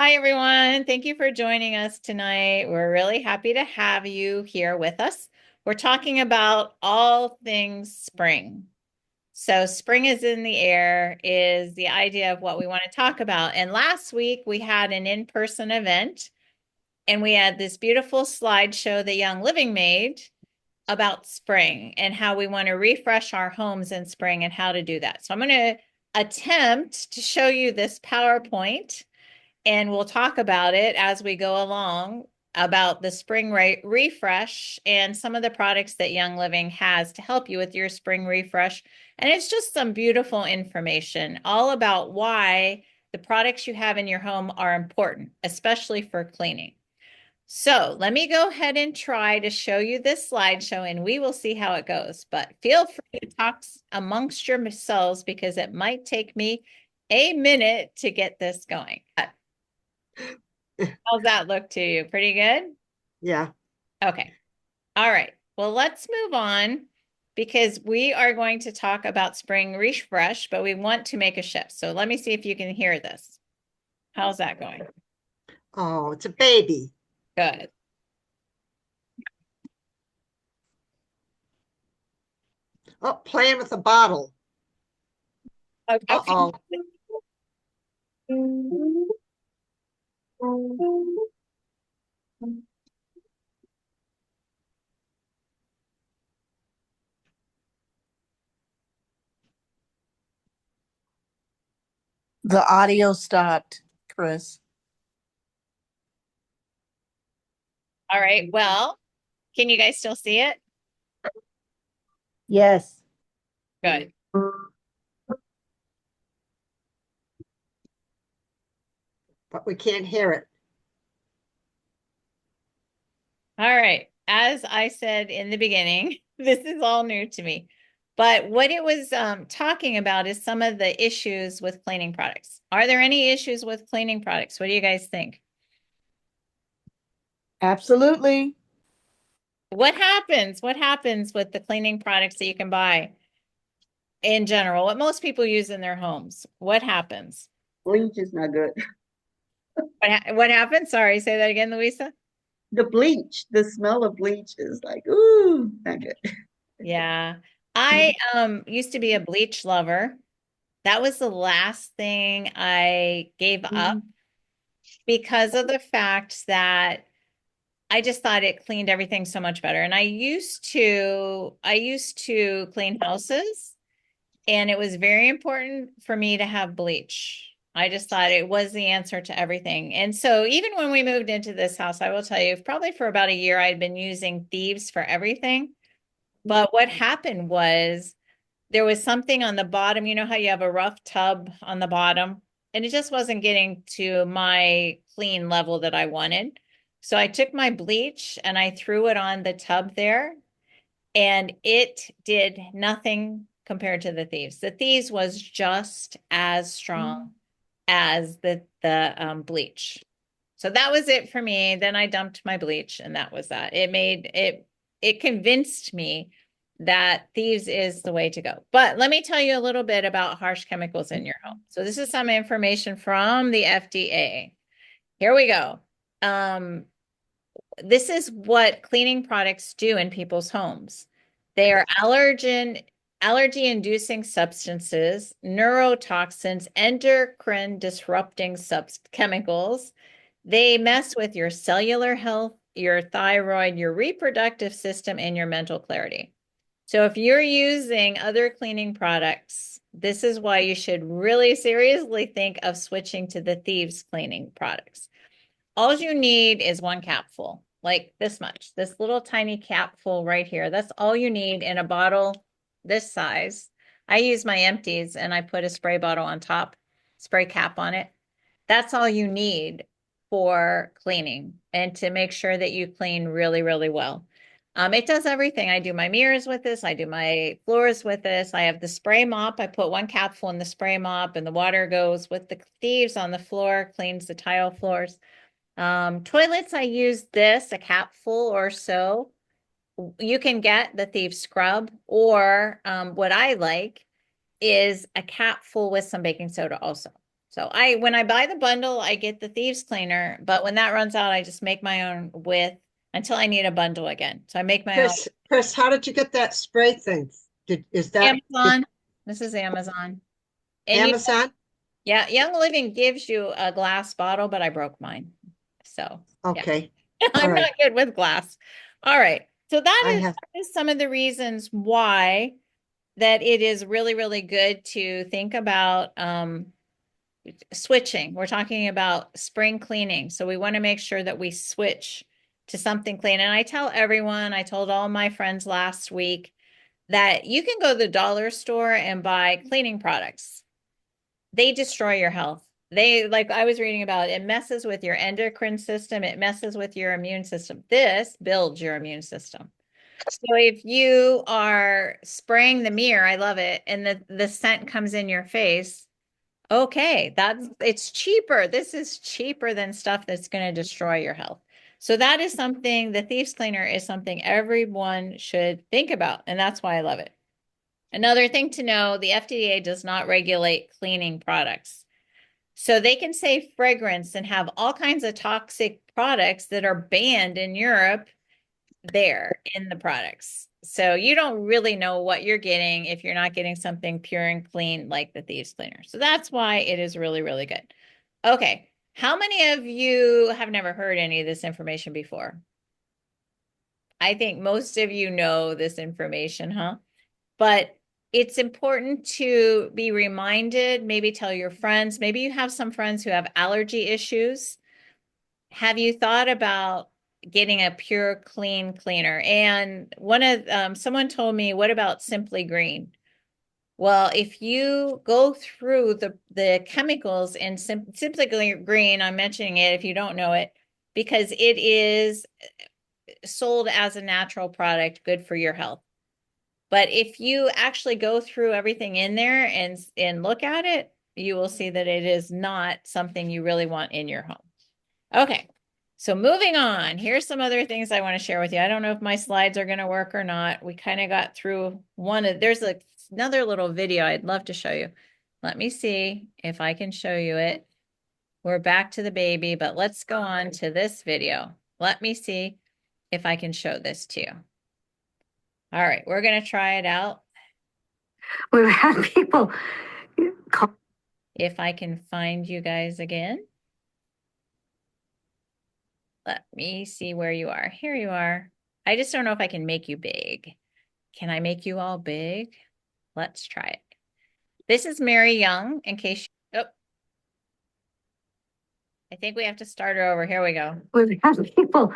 Hi, everyone. Thank you for joining us tonight. We're really happy to have you here with us. We're talking about all things spring. So spring is in the air is the idea of what we want to talk about. And last week we had an in-person event and we had this beautiful slideshow that Young Living made about spring and how we want to refresh our homes in spring and how to do that. So I'm going to attempt to show you this PowerPoint and we'll talk about it as we go along about the spring refresh and some of the products that Young Living has to help you with your spring refresh. And it's just some beautiful information all about why the products you have in your home are important, especially for cleaning. So let me go ahead and try to show you this slideshow and we will see how it goes. But feel free to talk amongst yourselves because it might take me a minute to get this going. How's that look to you? Pretty good? Yeah. Okay. All right. Well, let's move on because we are going to talk about spring refresh, but we want to make a shift. So let me see if you can hear this. How's that going? Oh, it's a baby. Good. Oh, playing with a bottle. Okay. Uh-oh. The audio stopped, Chris. All right. Well, can you guys still see it? Yes. Good. But we can't hear it. All right. As I said in the beginning, this is all new to me. But what it was talking about is some of the issues with cleaning products. Are there any issues with cleaning products? What do you guys think? Absolutely. What happens? What happens with the cleaning products that you can buy in general? What most people use in their homes? What happens? Bleach is not good. What happens? Sorry, say that again, Louisa. The bleach, the smell of bleach is like, ooh, not good. Yeah. I used to be a bleach lover. That was the last thing I gave up because of the fact that I just thought it cleaned everything so much better. And I used to clean houses and it was very important for me to have bleach. I just thought it was the answer to everything. And so even when we moved into this house, I will tell you, probably for about a year, I'd been using Thieves for everything. But what happened was there was something on the bottom. You know how you have a rough tub on the bottom? And it just wasn't getting to my clean level that I wanted. So I took my bleach and I threw it on the tub there, and it did nothing compared to the Thieves. The Thieves was just as strong as the bleach. So that was it for me. Then I dumped my bleach and that was that. It convinced me that Thieves is the way to go. But let me tell you a little bit about harsh chemicals in your home. So this is some information from the FDA. Here we go. This is what cleaning products do in people's homes. They are allergy-inducing substances, neurotoxins, endocrine disrupting chemicals. They mess with your cellular health, your thyroid, your reproductive system, and your mental clarity. So if you're using other cleaning products, this is why you should really seriously think of switching to the Thieves cleaning products. All you need is one capful, like this much, this little tiny capful right here. That's all you need in a bottle this size. I use my empties and I put a spray bottle on top, spray cap on it. That's all you need for cleaning and to make sure that you clean really, really well. It does everything. I do my mirrors with this. I do my floors with this. I have the spray mop. I put one capful in the spray mop and the water goes with the Thieves on the floor, cleans the tile floors. Toilets, I use this, a capful or so. You can get the Thieves scrub, or what I like is a capful with some baking soda also. So when I buy the bundle, I get the Thieves Cleaner, but when that runs out, I just make my own with until I need a bundle again. So I make my own. Chris, how did you get that spray thing? Is that Amazon. This is Amazon. And Amazon? yeah, Young Living gives you a glass bottle, but I broke mine. So yeah. Okay. I'm All right. not good with glass. All right. So I that is some of the reasons why that it is really, really good to think about switching. We're talking about spring cleaning. So we want to make sure that we switch to something clean. And I tell everyone, I told all my friends last week that you can go to the dollar store and buy cleaning products. They destroy your health. They, like I was reading about, it messes with your endocrine system. It messes with your immune system. This builds your immune system. So if you are spraying the mirror, I love it, and the scent comes in your face, okay, it's cheaper. This is cheaper than stuff that's going to destroy your health. So that is something, the Thieves Cleaner is something everyone should think about, and that's why I love it. Another thing to know, the FDA does not regulate cleaning products. So they can say fragrance and have all kinds of toxic products that are banned in Europe there in the products. So you don't really know what you're getting if you're not getting something pure and clean like the Thieves Cleaner. So that's why it is really, really good. Okay. How many of you have never heard any of this information before? I think most of you know this information, huh? But it's important to be reminded, maybe tell your friends, maybe you have some friends who have allergy issues. Have you thought about getting a pure clean cleaner? And someone told me, what about Simply Green? Well, if you go through the chemicals in Simply Green, I'm mentioning it if you don't know it, because it is sold as a natural product, good for your health. But if you actually go through everything in there and look at it, you will see that it is not something you really want in your home. Okay, so moving on, here's some other things I want to share with you. I don't know if my slides are going to work or not. We kind of got through there's another little video I'd love to show you. Let me see if I can show you it. We're back to the baby, but let's go on to this video. Let me see if I can show this to you. All right, we're going to try it out. We've had people call. If I can find you guys again. Let me see where you are. Here you are. I just don't know if I can make you big. Can I make you all big? Let's try it. This is Mary Young, in case you, I think we have to start her over. Here we go. We've had people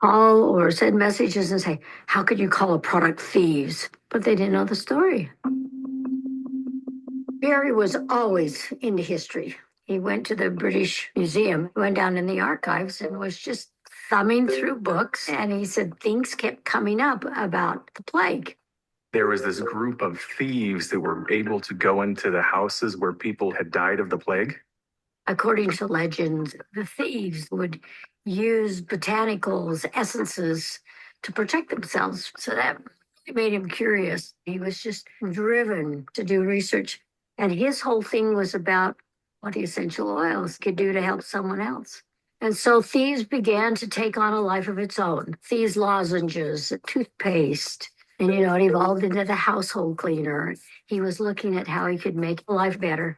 call or send messages and say, how could you call a product thieves? But they didn't know the story. Barry was always into history. He went to the British Museum, went down in the archives and was just thumbing through books. And he said things kept coming up about the plague. There was this group of thieves that were able to go into the houses where people had died of the plague. According to legends, the thieves would use botanicals, essences to protect themselves. So that really made him curious. He was just driven to do research. And his whole thing was about what the essential oils could do to help someone else. And so thieves began to take on a life of its own. Thieves lozenges, toothpaste, and it evolved into the household cleaner. He was looking at how he could make life better.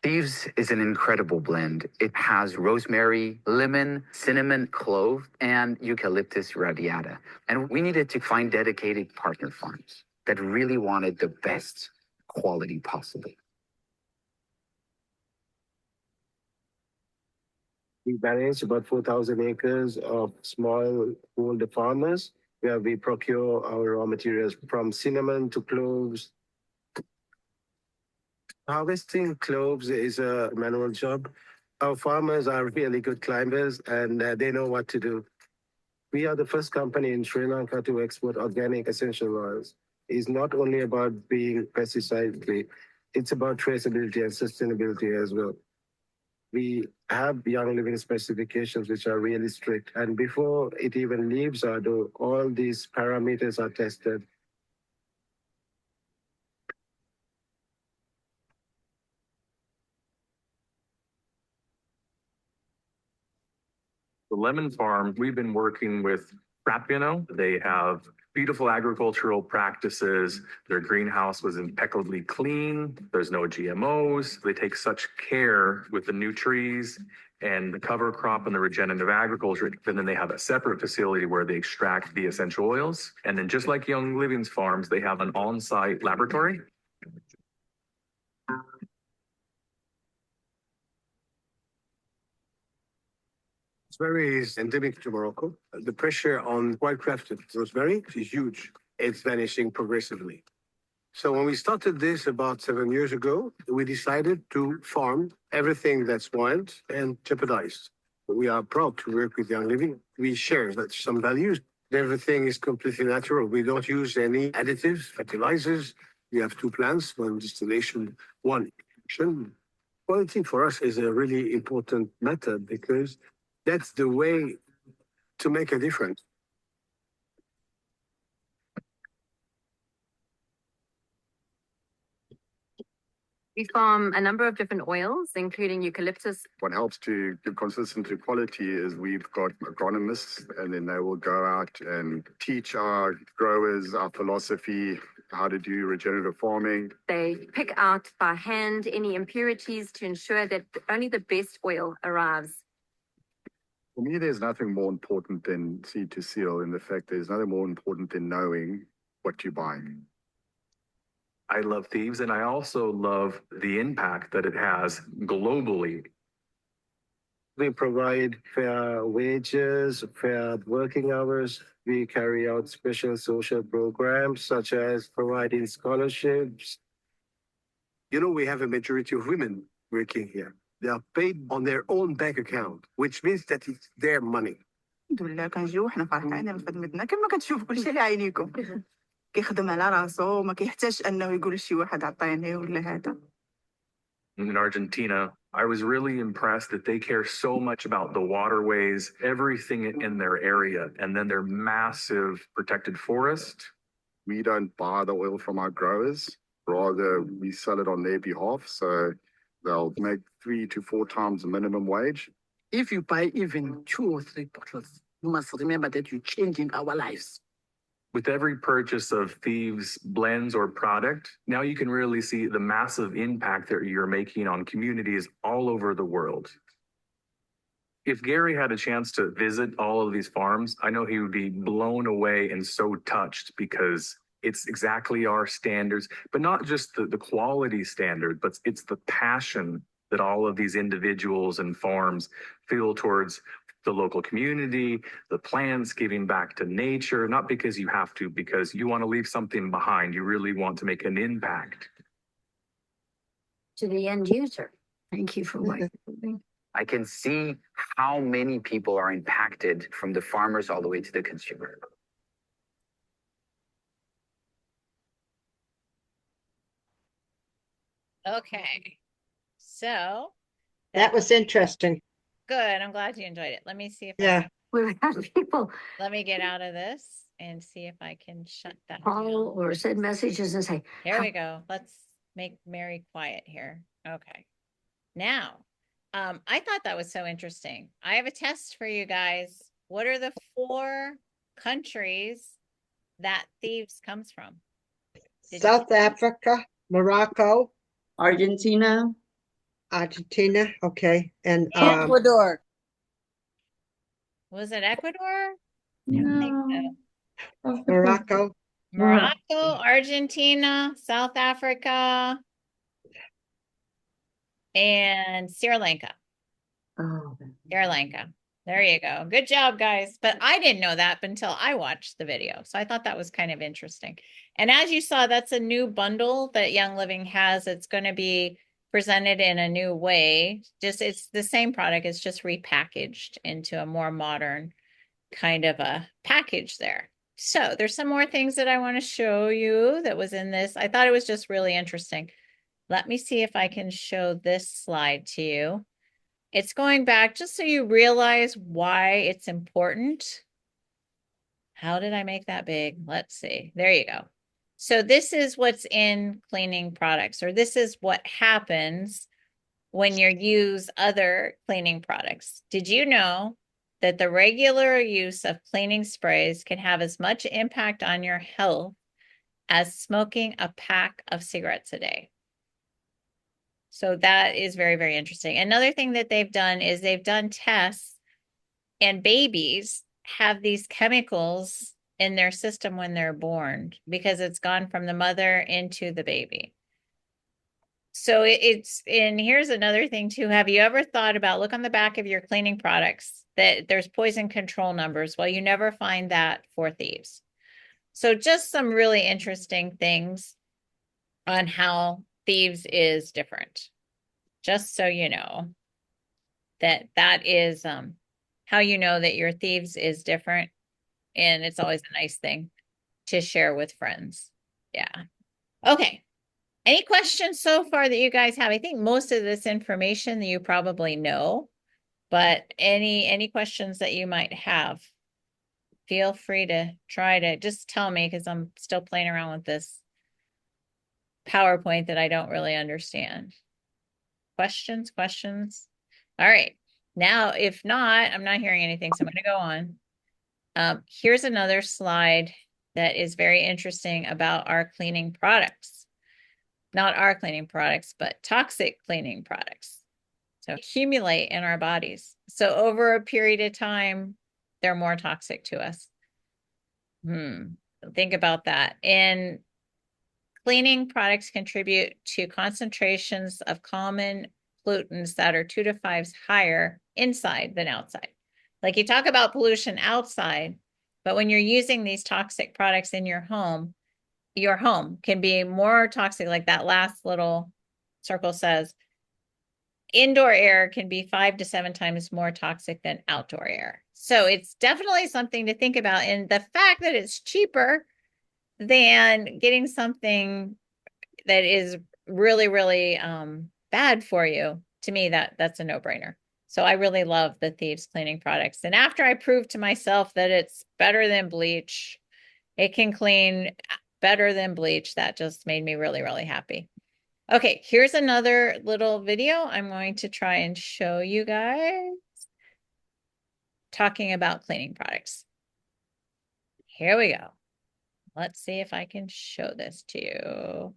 Thieves is an incredible blend. It has rosemary, lemon, cinnamon, clove, and eucalyptus radiata. And we needed to find dedicated partner farms that really wanted the best quality possible. We manage about 4,000 acres of smallholder farmers where we procure our raw materials from cinnamon to cloves. Harvesting cloves is a manual job. Our farmers are really good climbers and they know what to do. We are the first company in Sri Lanka to export organic essential oils. It's not only about being pesticide-free, it's about traceability and sustainability as well. We have Young Living specifications which are really strict. And before it even leaves our door, all these parameters are tested. The lemon farm, we've been working with Rapino. They have beautiful agricultural practices. Their greenhouse was impeccably clean. There's no GMOs. They take such care with the new trees and the cover crop and the regenerative agriculture. And then they have a separate facility where they extract the essential oils. And then just like Young Living's farms, they have an on-site laboratory. It's very endemic to Morocco. The pressure on white-crafted rosemary is huge. It's vanishing progressively. So when we started this about 7 years ago, we decided to farm everything that's wild and jeopardized. We are proud to work with Young Living. We share that some values. Everything is completely natural. We don't use any additives, fertilizers. We have 2 plants, 1 distillation, 1 extraction. Quality for us is a really important method because that's the way to make a difference. We farm a number of different oils, including eucalyptus. What helps to give consistency quality is we've got agronomists, and then they will go out and teach our growers our philosophy, how to do regenerative farming. They pick out by hand any impurities to ensure that only the best oil arrives. For me, there's nothing more important than seed to seal. In the fact, there's nothing more important than knowing what you're buying. I love Thieves, and I also love the impact that it has globally. We provide fair wages, fair working hours. We carry out special social programs such as providing scholarships. You know, we have a majority of women working here. They are paid on their own bank account, which means that it's their money. الحمد لله كنجيو وحنا فرحانين بخدمتنا كما كتشوفوا كلشي على عينيكم كيخدم على راسو وما كيحتاجش انه يقول لشي واحد عطيني ولا هذا. In Argentina, I was really impressed that they care so much about the waterways, everything in their area, and then their massive protected forest. We don't buy the oil from our growers, rather we sell it on their behalf. So they'll make 3 to 4 times the minimum wage. If you buy even 2 or 3 bottles, you must remember that you're changing our lives. With every purchase of Thieves blends or product, now you can really see the massive impact that you're making on communities all over the world. If Gary had a chance to visit all of these farms, I know he would be blown away and so touched because it's exactly our standards, but not just the quality standard, but it's the passion that all of these individuals and farms feel towards the local community, the plants, giving back to nature, not because you have to, because you want to leave something behind. You really want to make an impact. To the end user. Thank you for what you're doing. I can see how many people are impacted from the farmers all the way to the consumer. Okay. So That was interesting. good. I'm glad you enjoyed it. Let me see if Yeah. We've had people let me get out of this and see if I can shut that call down. or send messages and say, Here we go. Let's make Mary quiet here. Okay. Now, I thought that was so interesting. I have a test for you guys. What are the 4 countries that Thieves comes from? Did you- South Africa, Morocco, Argentina, Argentina. Okay. And Ecuador. Was it Ecuador? I don't think so. no. Morocco. Morocco, Argentina, South Africa, and Sri Lanka. Oh, Sri Lanka. There you go. Good job, guys. But I didn't know that until I watched the video. So I thought that was kind of interesting. And as you saw, that's a new bundle that Young Living has. It's going to be presented in a new way. Just it's the same product. It's just repackaged into a more modern kind of a package there. So there's some more things that I want to show you that was in this. I thought it was just really interesting. Let me see if I can show this slide to you. It's going back just so you realize why it's important. How did I make that big? Let's see. There you go. So this is what's in cleaning products, or this is what happens when you use other cleaning products. Did you know that the regular use of cleaning sprays can have as much impact on your health as smoking a pack of cigarettes a day. So that is very, very interesting. Another thing that they've done is they've done tests, and babies have these chemicals in their system when they're born because it's gone from the mother into the baby. So and here's another thing too. Have you ever thought about, look on the back of your cleaning products that there's poison control numbers? Well, you never find that for Thieves. So just some really interesting things on how Thieves is different. Just so you know that is how you know that your Thieves is different. And it's always a nice thing to share with friends. Yeah. Okay. Any questions so far that you guys have? I think most of this information that you probably know, but any questions that you might have, feel free to try to just tell me, because I'm still playing around with this PowerPoint that I don't really understand. Questions? All right. Now, if not, I'm not hearing anything, so I'm going to go on. Here's another slide that is very interesting about our cleaning products. Not our cleaning products, but toxic cleaning products. So accumulate in our bodies. So over a period of time, they're more toxic to us. Think about that. And cleaning products contribute to concentrations of common pollutants that are 2 to 5 higher inside than outside. Like you talk about pollution outside, but when you're using these toxic products in your home can be more toxic. Like that last little circle says, indoor air can be 5 to 7 times more toxic than outdoor air. So it's definitely something to think about. And the fact that it's cheaper than getting something that is really, really bad for you, to me, that's a no-brainer. So I really love the Thieves cleaning products. And after I proved to myself that it's better than bleach, it can clean better than bleach, that just made me really, really happy. Okay, here's another little video I'm going to try and show you guys talking about cleaning products. Here we go. Let's see if I can show this to you.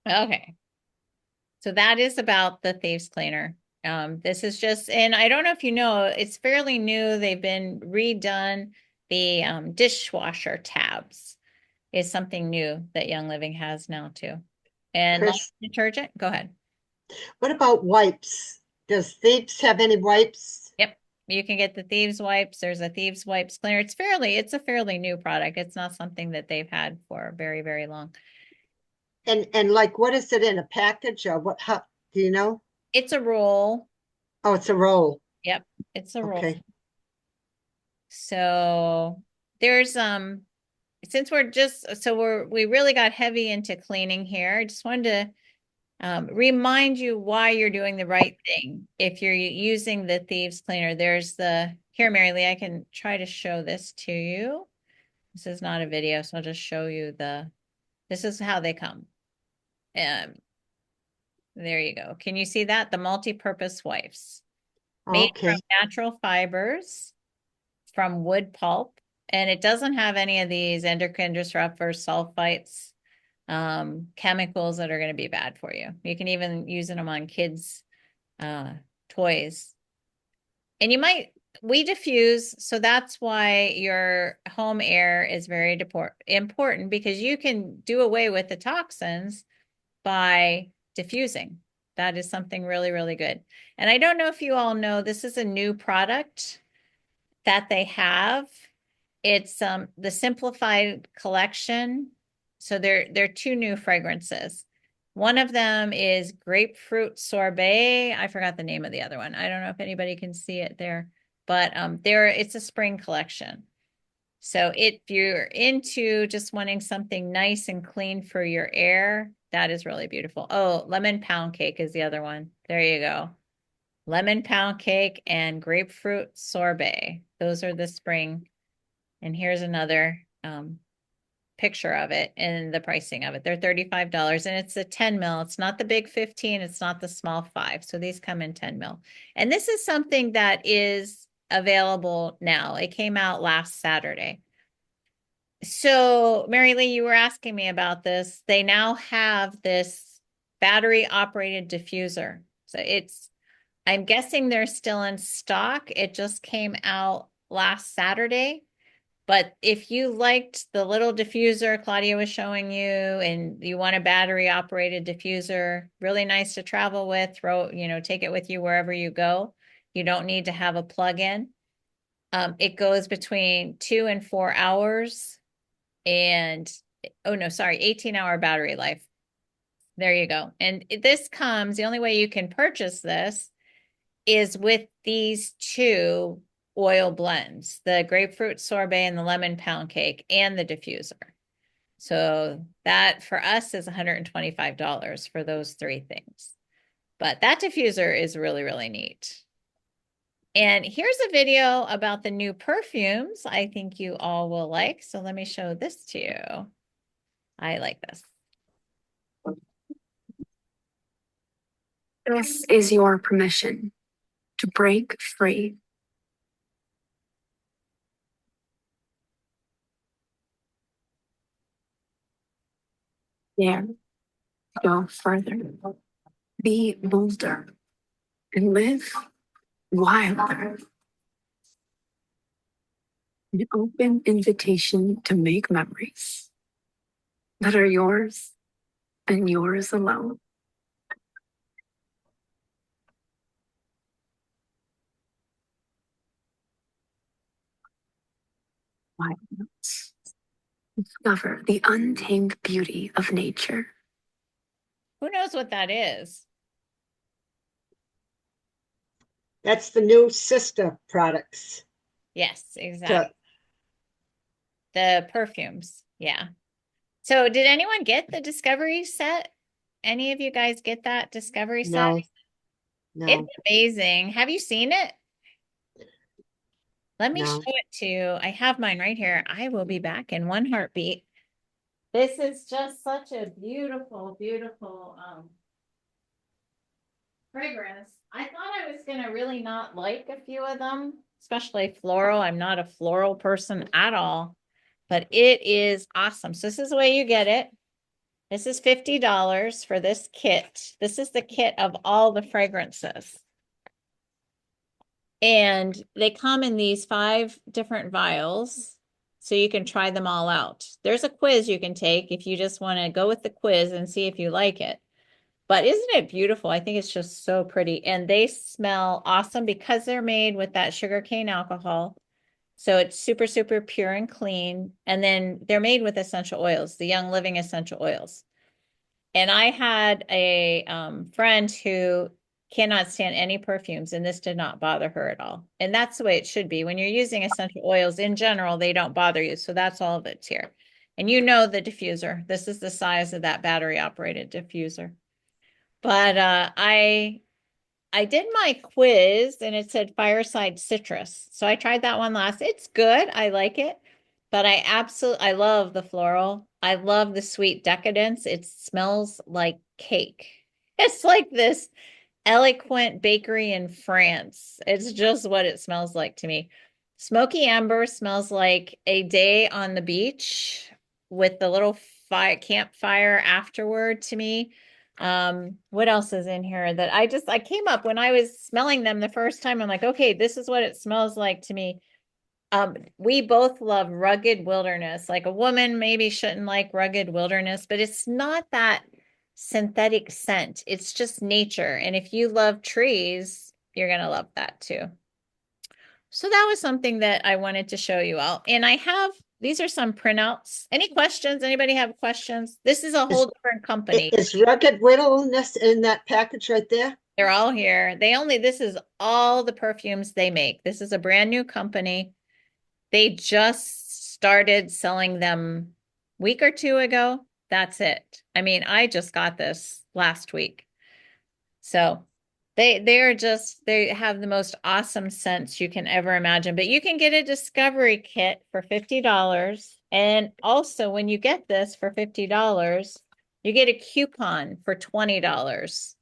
Okay. So that is about the Thieves Cleaner. This is just, and I don't know if you know, it's fairly new. They've been redone. The dishwasher tabs is something new that Young Living has now too. And Chris, detergent, go ahead. what about wipes? Does Thieves have any wipes? Yep. You can get the Thieves wipes. There's a Thieves wipes cleaner. It's a fairly new product. It's not something that they've had for very, very long. And like, what is it in a package or what? How, do you know? It's a roll. Oh, it's a roll. Yep. It's a roll. Okay. So there's since we really got heavy into cleaning here. I just wanted to remind you why you're doing the right thing. If you're using the Thieves Cleaner, here, Mary Lee, I can try to show this to you. This is not a video, so I'll just show you this is how they come. There you go. Can you see that? The multi-purpose wipes. Made Okay. from natural fibers, from wood pulp, and it doesn't have any of these endocrine disruptors, sulfites, chemicals that are going to be bad for you. You can even use them on kids' toys. And we diffuse, so that's why your home air is very important, because you can do away with the toxins by diffusing. That is something really, really good. And I don't know if you all know, this is a new product that they have. It's the simplified collection. So they're two new fragrances. One of them is Grapefruit Sorbet. I forgot the name of the other one. I don't know if anybody can see it there, but it's a spring collection. So if you're into just wanting something nice and clean for your air, that is really beautiful. Oh, lemon pound cake is the other one. There you go. Lemon pound cake and grapefruit sorbet. Those are the spring. And here's another picture of it and the pricing of it. They're $35 and it's a 10 mil. It's not the big 15. It's not the small 5. So these come in 10 mil. And this is something that is available now. It came out last Saturday. So Mary Lee, you were asking me about this. They now have this battery operated diffuser. So I'm guessing they're still in stock. It just came out last Saturday. But if you liked the little diffuser Claudia was showing you and you want a battery operated diffuser, really nice to travel with, take it with you wherever you go. You don't need to have a plug-in. It goes between 2 and 4 hours and, 18-hour battery life. There you go. And the only way you can purchase this is with these two oil blends, the grapefruit sorbet and the lemon pound cake and the diffuser. So that for us is $125 for those 3 things. But that diffuser is really, really neat. And here's a video about the new perfumes I think you all will like. So let me show this to you. I like this. This is your permission to break free. Dare to go further. Be bolder and live wilder. An open invitation to make memories that are yours and yours alone. Wildness. Discover the untamed beauty of nature. Who knows what that is? That's the new sister products. Yes, exactly. The perfumes. Yeah. So did anyone get the Discovery set? Any of you guys get that Discovery set? No. It's amazing. Have you seen it? Let me show No. it to you. I have mine right here. I will be back in one heartbeat. This is just such a beautiful, beautiful fragrance. I thought I was going to really not like a few of them, especially floral. I'm not a floral person at all, but it is awesome. So this is the way you get it. This is $50 for this kit. This is the kit of all the fragrances. And they come in these 5 different vials, so you can try them all out. There's a quiz you can take if you just want to go with the quiz and see if you like it. But isn't it beautiful? I think it's just so pretty. And they smell awesome because they're made with that sugarcane alcohol. So it's super, super pure and clean. And then they're made with essential oils, the Young Living essential oils. And I had a friend who cannot stand any perfumes, and this did not bother her at all. And that's the way it should be. When you're using essential oils in general, they don't bother you. So that's all that's here. And you know the diffuser. This is the size of that battery operated diffuser. But I did my quiz and it said Fireside Citrus. So I tried that one last. It's good. I like it. But I love the floral. I love the sweet decadence. It smells like cake. It's like this eloquent bakery in France. It's just what it smells like to me. Smoky amber smells like a day on the beach with the little campfire afterward to me. What else is in here that I came up when I was smelling them the first time. I'm like, okay, this is what it smells like to me. We both love rugged wilderness. Like a woman maybe shouldn't like rugged wilderness, but it's not that synthetic scent. It's just nature. And if you love trees, you're going to love that too. So that was something that I wanted to show you all. And I have these are some printouts. Any questions? Anybody have questions? This is a whole different company. Is Rugged Wilderness in that package right there? They're all here. This is all the perfumes they make. This is a brand new company. They just started selling them a week or two ago. That's it. I mean, I just got this last week. So they have the most awesome scents you can ever imagine. But you can get a discovery kit for $50. And also when you get this for $50, you get a coupon for $20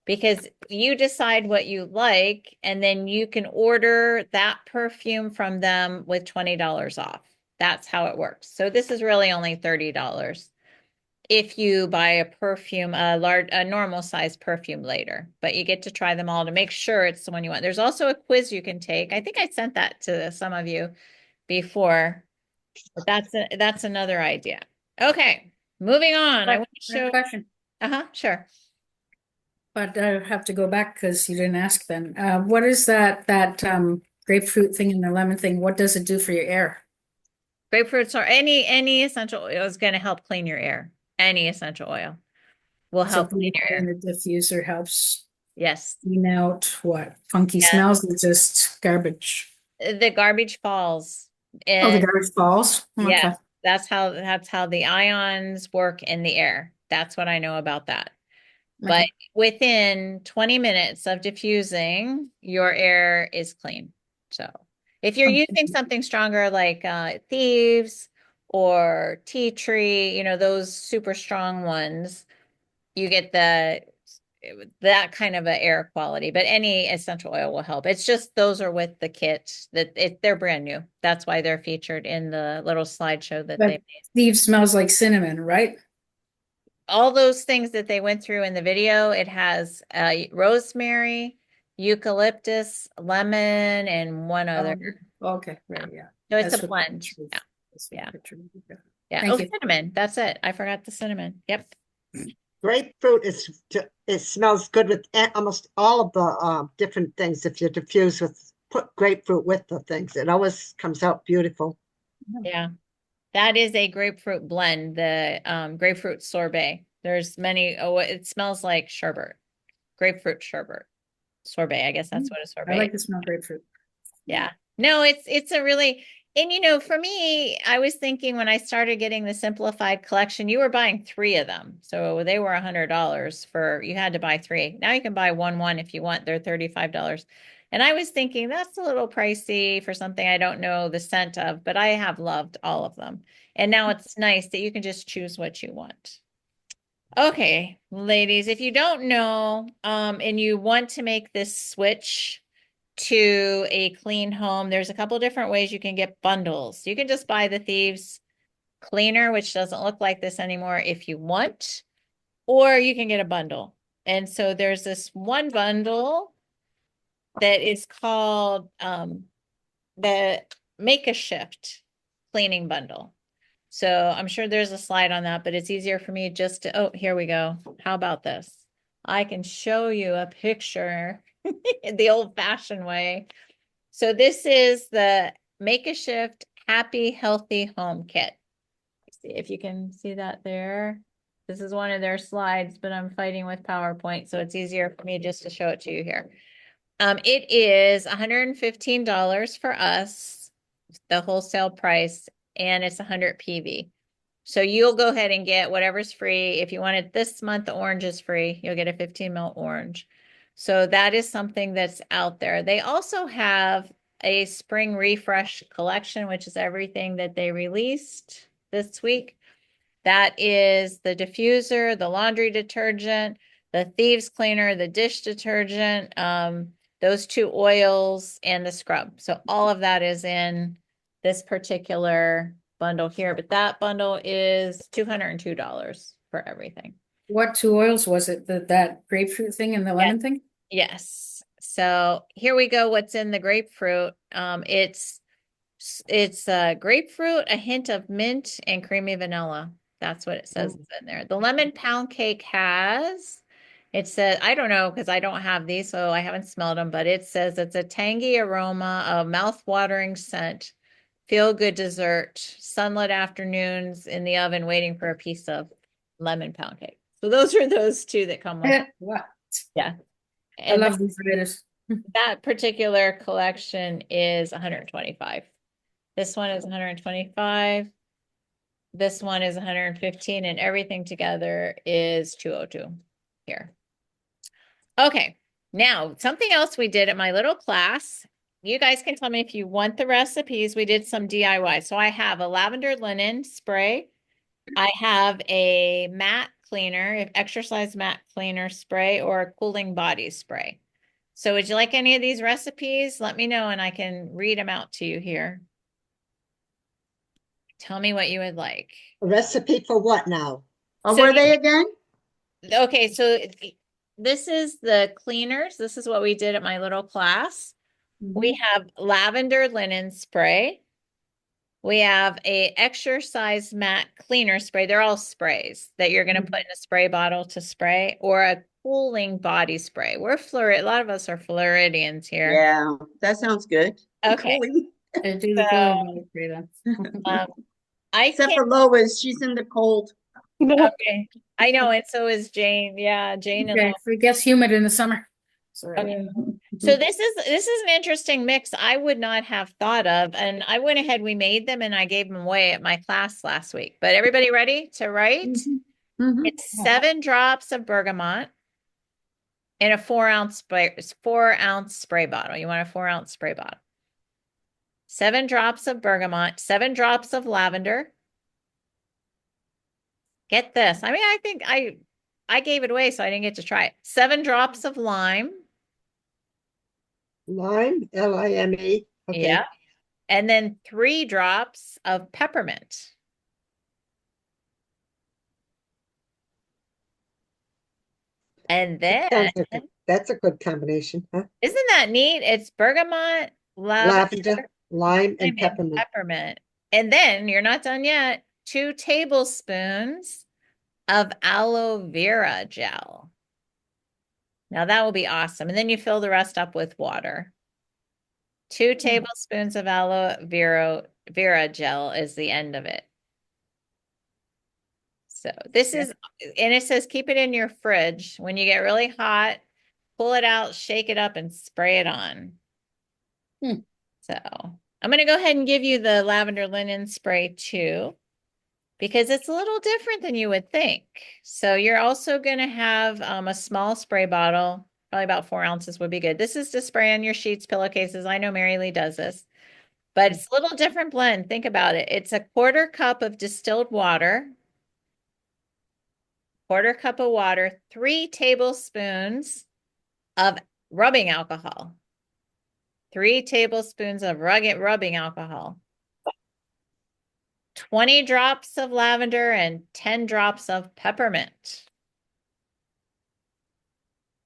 because you decide what you like and then you can order that perfume from them with $20 off. That's how it works. So this is really only $30 if you buy a perfume, a normal size perfume later, but you get to try them all to make sure it's the one you want. There's also a quiz you can take. I think I sent that to some of you before, but that's another idea. Okay, moving on. I want to I have show. a question, Sure. but I have to go back because you didn't ask then. What is that grapefruit thing and the lemon thing? What does it do for your air? Grapefruits or any essential oil is going to help clean your air. Any essential oil will help clean your air. And the diffuser helps Yes. clean out what funky Yeah. smells and just garbage. The garbage falls. Oh, the garbage falls. Yeah, Okay. that's how the ions work in the air. That's what I know about that. But Okay. within 20 minutes of diffusing, your air is clean. So if you're using something stronger like Thieves or Tea Tree, those super strong ones, you get that kind of a air quality, but any essential oil will help. It's just those are with the kit they're brand new. That's why they're featured in the little slideshow that they But Thieves smells like cinnamon, right? all those things that they went through in the video. It has rosemary, eucalyptus, lemon, and one other. Okay, right, yeah. So it's That's a what the blend. picture was- Yeah. that's what Yeah. the picture was. Yeah. Thank Oh, you. cinnamon. That's it. I forgot the cinnamon. Yep. Grapefruit it smells good with almost all of the different things. If you put grapefruit with the things, it always comes out beautiful. Yeah. That is a grapefruit blend, the grapefruit sorbet. There's many. Oh, it smells like sherbet, grapefruit sherbet, sorbet. I guess that's what a sorbet. I like the smell of grapefruit. Yeah. No, it's a really, and for me, I was thinking when I started getting the simplified collection, you were buying 3 of them. So they were $100 you had to buy 3. Now you can buy one if you want. They're $35. And I was thinking that's a little pricey for something I don't know the scent of, but I have loved all of them. And now it's nice that you can just choose what you want. Okay, ladies, if you don't know, and you want to make this switch to a clean home, there's a couple different ways you can get bundles. You can just buy the Thieves Cleaner, which doesn't look like this anymore if you want, or you can get a bundle. And so there's this one bundle that is called the Make a Shift cleaning bundle. So I'm sure there's a slide on that, but it's easier for me just to, oh, here we go. How about this? I can show you a picture the old-fashioned way. So this is the Make a Shift Happy Healthy Home Kit. See if you can see that there. This is one of their slides, but I'm fighting with PowerPoint, so it's easier for me just to show it to you here. It is $115 for us, the wholesale price, and it's 100 PV. So you'll go ahead and get whatever's free. If you wanted this month, the orange is free. You'll get a 15 ml orange. So that is something that's out there. They also have a spring refresh collection, which is everything that they released this week. That is the diffuser, the laundry detergent, the Thieves Cleaner, the dish detergent, those 2 oils, and the scrub. So all of that is in this particular bundle here, but that bundle is $202 for everything. What 2 oils was it? That grapefruit thing and the lemon thing? Yes. So here we go. What's in the grapefruit? It's grapefruit, a hint of mint, and creamy vanilla. That's what it says is in there. The lemon pound cake it says, I don't know because I don't have these, so I haven't smelled them, but it says it's a tangy aroma of mouth-watering scent feel-good dessert, sunlit afternoons in the oven waiting for a piece of lemon pound cake. So those are those two that come with. What? Yeah. I And love these writers. that particular collection is 125. This one is 125. This one is 115, and everything together is 202 here. Okay, now something else we did at my little class. You guys can tell me if you want the recipes. We did some DIY. So I have a lavender linen spray. I have a matte cleaner, exercise matte cleaner spray, or a cooling body spray. So would you like any of these recipes? Let me know and I can read them out to you here. Tell me what you would like. A recipe for what now? What So were they again? Okay, so this is the cleaners. This is what we did at my little class. We have lavender linen spray. We have a exercise mat cleaner spray. They're all sprays that you're going to put in a spray bottle to spray, or a cooling body spray. A lot of us are Floridians here. Yeah, that sounds good. Okay. Cooling. I do the cooling spray then. I Except can't. for Lois, she's in the cold. Okay. I know, and so is Jane. Yeah, Jane and Okay, Lo- it gets humid in the summer. Sorry. Okay. So this is an interesting mix I would not have thought of, and I went ahead, we made them and I gave them away at my class last week. But everybody ready to write? It's 7 drops of bergamot in a 4-ounce spray bottle. You want a 4-ounce spray bottle. 7 drops of bergamot, 7 drops of lavender. Get this. I mean, I think I gave it away, so I didn't get to try it. 7 drops of lime. Lime, Lime. Okay. Yeah. And then 3 drops of peppermint. And then, That's a good combination, huh? isn't that neat? It's bergamot, Lavender, lime, and peppermint. peppermint. And then you're not done yet. 2 tablespoons of aloe vera gel. Now that will be awesome. And then you fill the rest up with water. 2 tablespoons of aloe vera gel is the end of it. So this is, and it says keep it in your fridge. When you get really hot, pull it out, shake it up, and spray it on. So I'm going to go ahead and give you the lavender linen spray too, because it's a little different than you would think. So you're also going to have a small spray bottle, probably about 4 ounces would be good. This is to spray on your sheets, pillowcases. I know Mary Lee does this, but it's a little different blend. Think about it. It's a 1/4 cup of distilled water, 1/4 cup of water, 3 tablespoons of rubbing alcohol, 3 tablespoons of rubbing alcohol, 20 drops of lavender, and 10 drops of peppermint.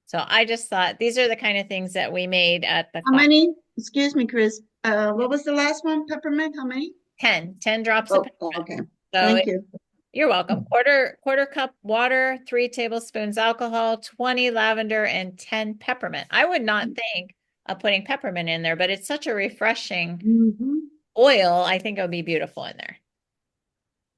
So I just thought these are the kind of things that we made at the How class. many? Excuse me, Chris. What was the last one? Peppermint? How many? 10 drops of peppermint. Okay. So Thank you. You're welcome. 1/4 cup water, 3 tablespoons alcohol, 20 lavender, and 10 peppermint. I would not think of putting peppermint in there, but it's such a refreshing oil. I think it would be beautiful in there.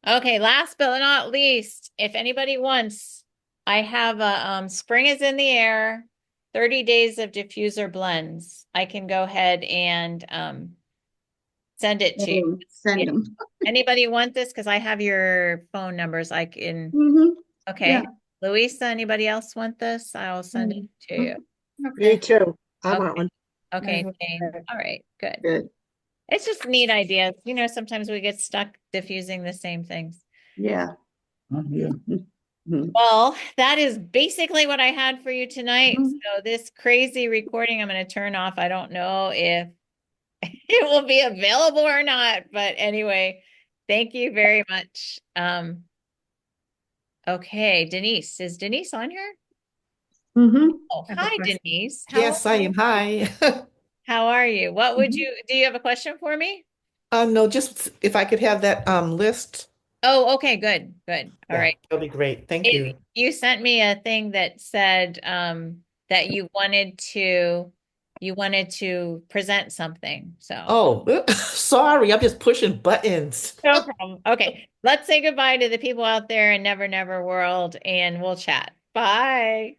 Okay, last but not least, if anybody wants, I have a spring is in the air, 30 days of diffuser blends. I can go ahead and send it to you. Send them. Anybody want this? Because I have your phone numbers. I can. Okay. Yeah. Louisa, anybody else want this? I'll send it to you. Me too. I want one. Okay, Jane. All right, good. Good. It's just neat ideas. You know, sometimes we get stuck diffusing the same things. Yeah. Well, that is basically what I had for you tonight. So this crazy recording I'm going to turn off. I don't know if it will be available or not, but anyway, thank you very much. Okay, Denise. Is Denise on here? Oh, hi, Denise. Yes, I am. Hi. How are you? What would do you have a question for me? No, just if I could have that list. Oh, okay, good. All right. That'll be great. Thank you. You sent me a thing that said that you wanted to you wanted to present something. So Oh, sorry, I'm just pushing buttons. no problem. Okay, let's say goodbye to the people out there in Never Never World, and we'll chat. Bye.